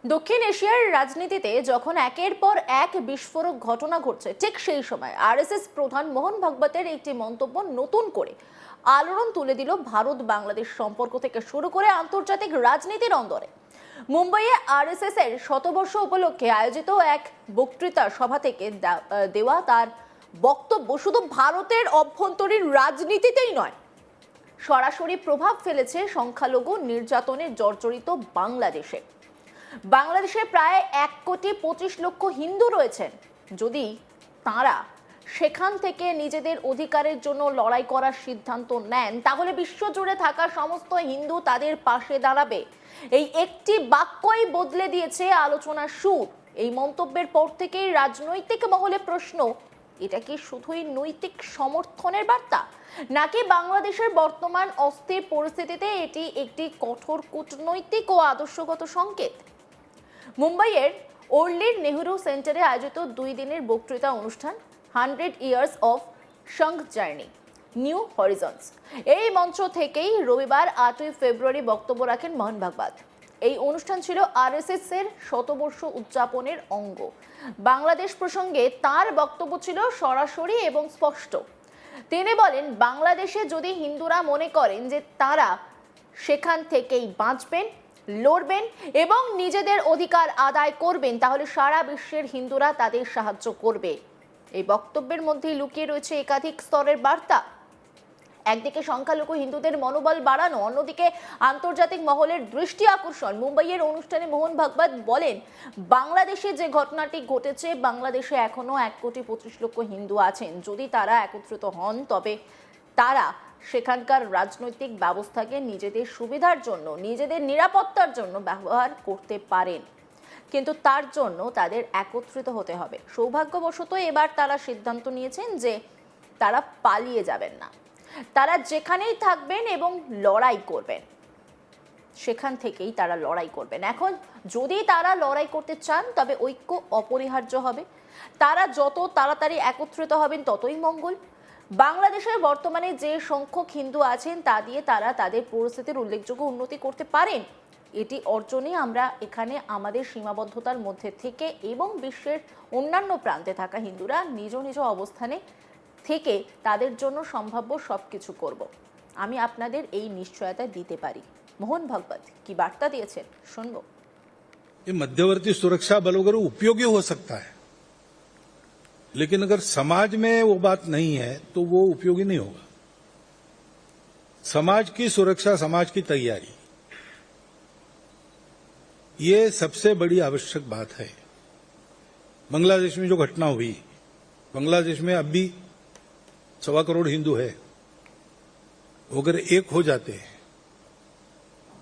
দক্ষিণ এশিয়ার রাজনীতিতে যখন একের পর এক বিস্ফোরক ঘটনা ঘটছে, ঠিক সেই সময় আরএসএস প্রধান মোহন ভাগবতের একটি মন্তব্য নতুন করে আলোড়ন তুলে দিল ভারত বাংলাদেশ সম্পর্ক থেকে শুরু করে আন্তর্জাতিক রাজনীতির অন্দরে। মুম্বাইয়ে আরএসএস এর শতবর্ষ উপলক্ষে আয়োজিত এক বক্তৃতা সভা থেকে দেওয়া তার বক্তব্য শুধু ভারতের অভ্যন্তরীণ রাজনীতিতেই নয়, সরাসরি প্রভাব ফেলেছে সংখ্যালঘু নির্যাতনে জর্জরিত বাংলাদেশে। বাংলাদেশে প্রায় 1,25,00,000 হিন্দু রয়েছেন। যদি তারা সেখান থেকে নিজেদের অধিকারের জন্য লড়াই করার সিদ্ধান্ত নেন, তাহলে বিশ্বজুড়ে থাকা সমস্ত হিন্দু তাদের পাশে দাঁড়াবে। এই একটি বাক্যই বদলে দিয়েছে আলোচনার সুর। এই মন্তব্যের পর থেকেই রাজনৈতিক মহলে প্রশ্ন, এটা কি শুধুই নৈতিক সমর্থনের বার্তা, নাকি বাংলাদেশের বর্তমান অস্থির পরিস্থিতিতে এটি একটি কঠোর কূটনৈতিক ও আদর্শগত সংকেত? মুম্বাইয়ের ওর্লির নেহরু সেন্টারে আয়োজিত 2 দিনের বক্তৃতা অনুষ্ঠান 100 years of Sangh journey new horizons, এই মঞ্চ থেকেই রবিবার 8ই ফেব্রুয়ারি বক্তব্য রাখেন মোহন ভাগবত। এই অনুষ্ঠান ছিল আরএসএস এর শতবর্ষ উদযাপনের অঙ্গ। বাংলাদেশ প্রসঙ্গে তার বক্তব্য ছিল সরাসরি এবং স্পষ্ট। তিনি বলেন, বাংলাদেশে যদি হিন্দুরা মনে করেন যে তারা সেখান থেকেই বাঁচবেন, লড়বেন এবং নিজেদের অধিকার আদায় করবেন, তাহলে সারা বিশ্বের হিন্দুরা তাদের সাহায্য করবে। এই বক্তব্যের মধ্যে লুকিয়ে রয়েছে একাধিক স্তরের বার্তা। একদিকে সংখ্যালঘু হিন্দুদের মনোবল বাড়ানো, অন্যদিকে আন্তর্জাতিক মহলের দৃষ্টি আকর্ষণ। মুম্বাইয়ের অনুষ্ঠানে মোহন ভাগবত বলেন, বাংলাদেশে যে ঘটনাটি ঘটেছে, বাংলাদেশে এখনো 1,25,00,000 হিন্দু আছেন। যদি তারা একত্রিত হন, তবে তারা সেখানকার রাজনৈতিক ব্যবস্থাকে নিজেদের সুবিধার জন্য, নিজেদের নিরাপত্তার জন্য ব্যবহার করতে পারেন। কিন্তু তার জন্য তাদের একত্রিত হতে হবে। সৌভাগ্যবশত এবার তারা সিদ্ধান্ত নিয়েছেন যে তারা পালিয়ে যাবেন না, তারা যেখানেই থাকবেন এবং লড়াই করবেন, সেখান থেকেই তারা লড়াই করবেন। এখন যদি তারা লড়াই করতে চান, তবে ঐক্য অপরিহার্য হবে। তারা যত তাড়াতাড়ি একত্রিত হবেন, ততই মঙ্গল। বাংলাদেশের বর্তমানে যে সংখ্যক হিন্দু আছেন, তা দিয়ে তারা তাদের পরিস্থিতির উল্লেখযোগ্য উন্নতি করতে পারেন। এটি অর্জনে আমরা এখানে আমাদের সীমাবদ্ধতার মধ্যে থেকে এবং বিশ্বের অন্যান্য প্রান্তে থাকা হিন্দুরা নিজ নিজ অবস্থানে থেকে তাদের জন্য সম্ভাব্য সবকিছু করব। আমি আপনাদের এই নিশ্চয়তা দিতে পারি। মোহন ভাগবত কি বার্তা দিয়েছেন শুনবো। ये मध्यवर्ती सुरक्षा बल वगैरह उपयोगी हो सकता है, लेकिन अगर समाज में वो बात नहीं है तो वो उपयोगी नहीं होगा। समाज की सुरक्षा, समाज की तैयारी, ये सबसे बड़ी आवश्यक बात है। बांग्लादेश में जो घटना हुई, बांग्लादेश में अब भी 1.25 करोड़ हिंदू है। अगर एक हो जाते हैं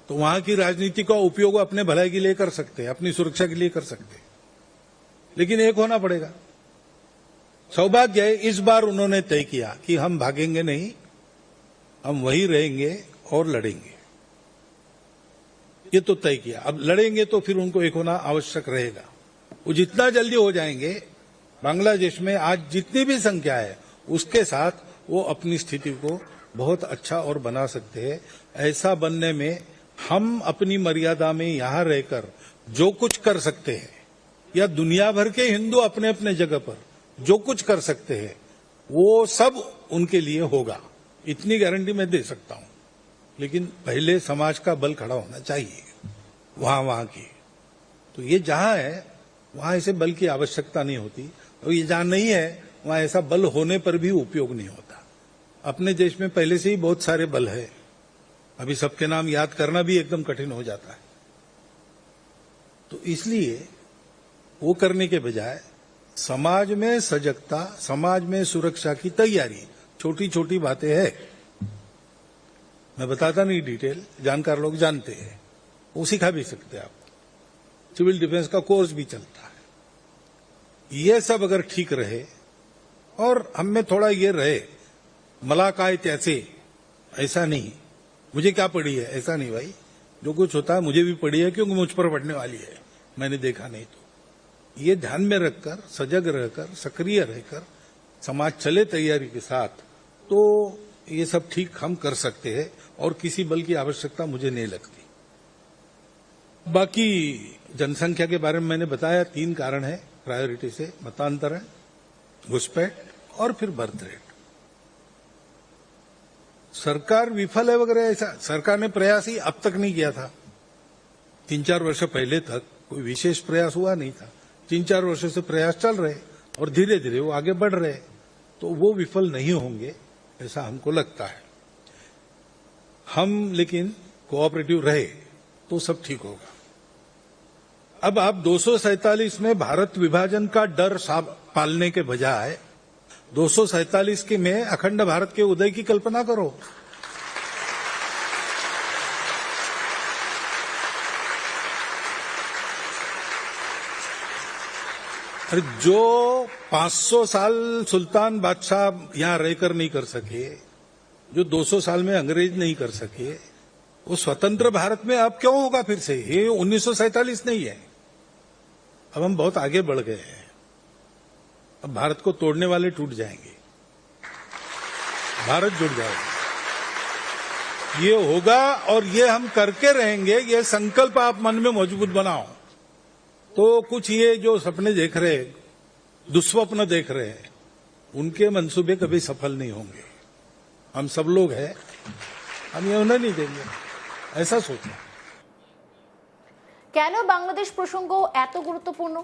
तो वहां की राजनीति का उपयोग अपने भलाई के लिए कर सकते हैं, अपनी सुरक्षा के लिए कर सकते हैं, लेकिन एक होना पड़ेगा। सौभाग्य है, इस बार उन्होंने तय किया कि हम भागेंगे नहीं, हम वहीं रहेंगे और लड़ेंगे। ये तो तय किया। अब लड़ेंगे तो फिर उनको एक होना आवश्यक रहेगा। वो जितना जल्दी हो जाएंगे, बांग्लादेश में आज जितनी भी संख्या है उसके साथ वो अपनी स्थिति को बहुत अच्छा और बना सकते हैं। ऐसा बनने में हम अपनी मर्यादा में यहां रहकर जो कुछ कर सकते हैं, या दुनिया भर के हिंदू अपने अपने जगह पर जो कुछ कर सकते हैं, वो सब उनके लिए होगा। इतनी गारंटी मैं दे सकता हूं। लेकिन पहले समाज का बल खड़ा होना चाहिए वहां की। तो ये जहां है वहां ऐसे बल की आवश्यकता नहीं होती, और ये जहां नहीं है वहां ऐसा बल होने पर भी उपयोग नहीं होता। अपने देश में पहले से ही बहुत सारे बल है, अभी सबके नाम याद करना भी एकदम कठिन हो जाता है। तो इसलिए वो करने के बजाय समाज में सजगता, समाज में सुरक्षा की तैयारी, छोटी छोटी बातें हैं। मैं बताता नहीं डिटेल, जानकार लोग जानते हैं, वो सिखा भी सकते हैं आपको। सिविल डिफेंस का कोर्स भी चलता है। ये सब अगर ठीक रहे और हम में थोड़ा ये रहे, मलाकायत ऐसे, ऐसा नहीं मुझे क्या पड़ी है, ऐसा नहीं भाई, जो कुछ होता है मुझे भी पड़ी है, क्योंकि मुझ पर पड़ने वाली है, मैंने देखा नहीं। तो ये ध्यान में रखकर, सजग रहकर, सक्रिय रहकर समाज चले तैयारी के साथ, तो ये सब ठीक हम कर सकते हैं और किसी बल की आवश्यकता मुझे नहीं लगती। बाकी जनसंख्या के बारे में मैंने बताया 3 कारण है प्रायोरिटी से, मतांतरण, घुसपैठ और फिर बर्थ रेट। सरकार विफल है वगैरह ऐसा सरकार ने प्रयास ही अब तक नहीं किया था। 3-4 वर्ष पहले तक कोई विशेष प्रयास हुआ नहीं था। 3-4 वर्षों से प्रयास चल रहे और धीरे धीरे वो आगे बढ़ रहे, तो वो विफल नहीं होंगे ऐसा हमको लगता है। हम लेकिन कोऑपरेटिव रहे तो सब ठीक होगा। अब आप 247 में भारत विभाजन का डर पालने के बजाय 247 के में अखंड भारत के उदय की कल्पना करो। अरे जो 500 साल सुल्तान बादशाह यहां रहकर नहीं कर सके, जो 200 साल में अंग्रेज नहीं कर सके, वो स्वतंत्र भारत में अब क्यों होगा फिर से? ये 1947 नहीं है। अब हम बहुत आगे बढ़ गए हैं। अब भारत को तोड़ने वाले टूट जाएंगे, भारत जुड़ जाएगा। ये होगा और ये हम करके रहेंगे। ये संकल्प आप मन में मजबूत बनाओ। तो कुछ ये जो सपने देख रहे, दुस्वप्न देख रहे हैं, उनके मंसूबे कभी सफल नहीं होंगे। हम सब लोग हैं, हम ये उन्हें नहीं देंगे, ऐसा सोचना। কেন বাংলাদেশ প্রসঙ্গ এত গুরুত্বপূর্ণ?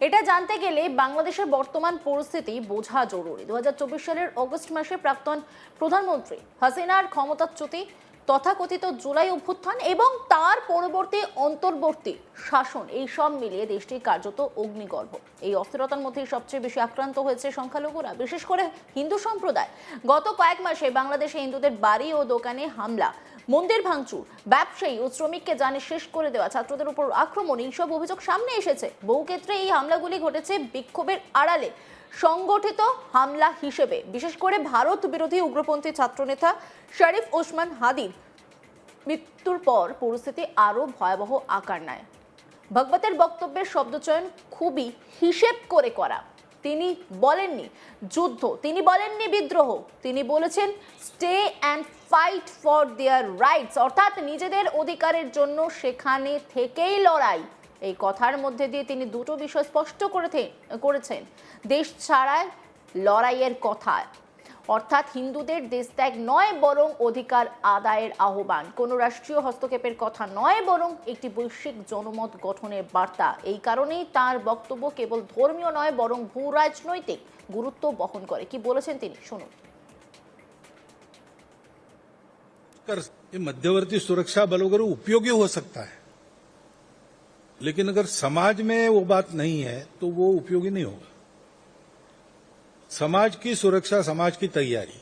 এটা জানতে গেলে বাংলাদেশের বর্তমান পরিস্থিতি বোঝা জরুরি। 2024 সালের অগস্ট মাসে প্রাক্তন প্রধানমন্ত্রী হাসিনার ক্ষমতাচ্যুতি, তথাকথিত জুলাই অভ্যুত্থান এবং তার পরবর্তী অন্তর্বর্তী শাসন, এই সব মিলিয়ে দেশটি কার্যত অগ্নিগর্ভ। এই অস্থিরতার মধ্যেই সবচেয়ে বেশি আক্রান্ত হয়েছে সংখ্যালঘুরা, বিশেষ করে হিন্দু সম্প্রদায়। গত কয়েক মাসে বাংলাদেশে হিন্দুদের বাড়ি ও দোকানে হামলা, মন্দির ভাঙচুর, ব্যবসায়ী ও শ্রমিককে জানে শেষ করে দেওয়া, ছাত্রদের উপর আক্রমণ, এইসব অভিযোগ সামনে এসেছে। বহু ক্ষেত্রে এই হামলাগুলি ঘটেছে বিক্ষোভের আড়ালে, সংগঠিত হামলা হিসেবে। বিশেষ করে ভারত বিরোধী উগ্রপন্থী ছাত্রনেতা শরীফ ওসমান হাদির মৃত্যুর পর পরিস্থিতি আরো ভয়াবহ আকার নেয়। ভগবতের বক্তব্যের শব্দচয়ন খুবই হিসেব করে করা। তিনি বলেননি যুদ্ধ, তিনি বলেননি বিদ্রোহ, তিনি বলেছেন stay and fight for their rights, অর্থাৎ নিজেদের অধিকারের জন্য সেখানে থেকেই লড়াই। এই কথার মধ্যে দিয়ে তিনি দুটো বিষয় স্পষ্ট করেছেন। দেশ ছাড়ার লড়াইয়ের কথা, অর্থাৎ হিন্দুদের দেশত্যাগ নয় বরং অধিকার আদায়ের আহ্বান, কোনো রাষ্ট্রীয় হস্তক্ষেপের কথা নয় বরং একটি বৈশ্বিক জনমত গঠনের বার্তা। এই কারণেই তার বক্তব্য কেবল ধর্মীয় নয় বরং ভূ রাজনৈতিক গুরুত্ব বহন করে। কি বলেছেন তিনি, শুনুন। ये मध्यवर्ती सुरक्षा बल वगैरह उपयोगी हो सकता है, लेकिन अगर समाज में वो बात नहीं है तो वो उपयोगी नहीं होगा। समाज की सुरक्षा, समाज की तैयारी,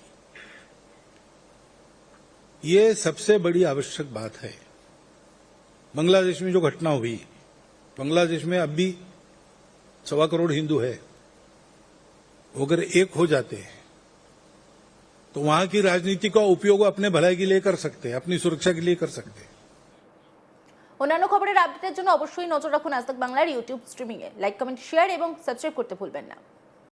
ये सबसे बड़ी आवश्यक बात है। बांग्लादेश में जो घटना हुई, बांग्लादेश में अब भी 1.25 करोड़ हिंदू है। अगर एक हो जाते हैं तो वहां की राजनीति का उपयोग अपने भलाई के लिए कर सकते हैं, अपनी सुरक्षा के लिए कर सकते हैं। অন্যান্য খবরের আপডেটের জন্য অবশ্যই নজর রাখুন আজ তাক বাংলার ইউটিউব স্ট্রিমিং এ। লাইক, কমেন্ট, শেয়ার এবং সাবস্ক্রাইব করতে ভুলবেন না।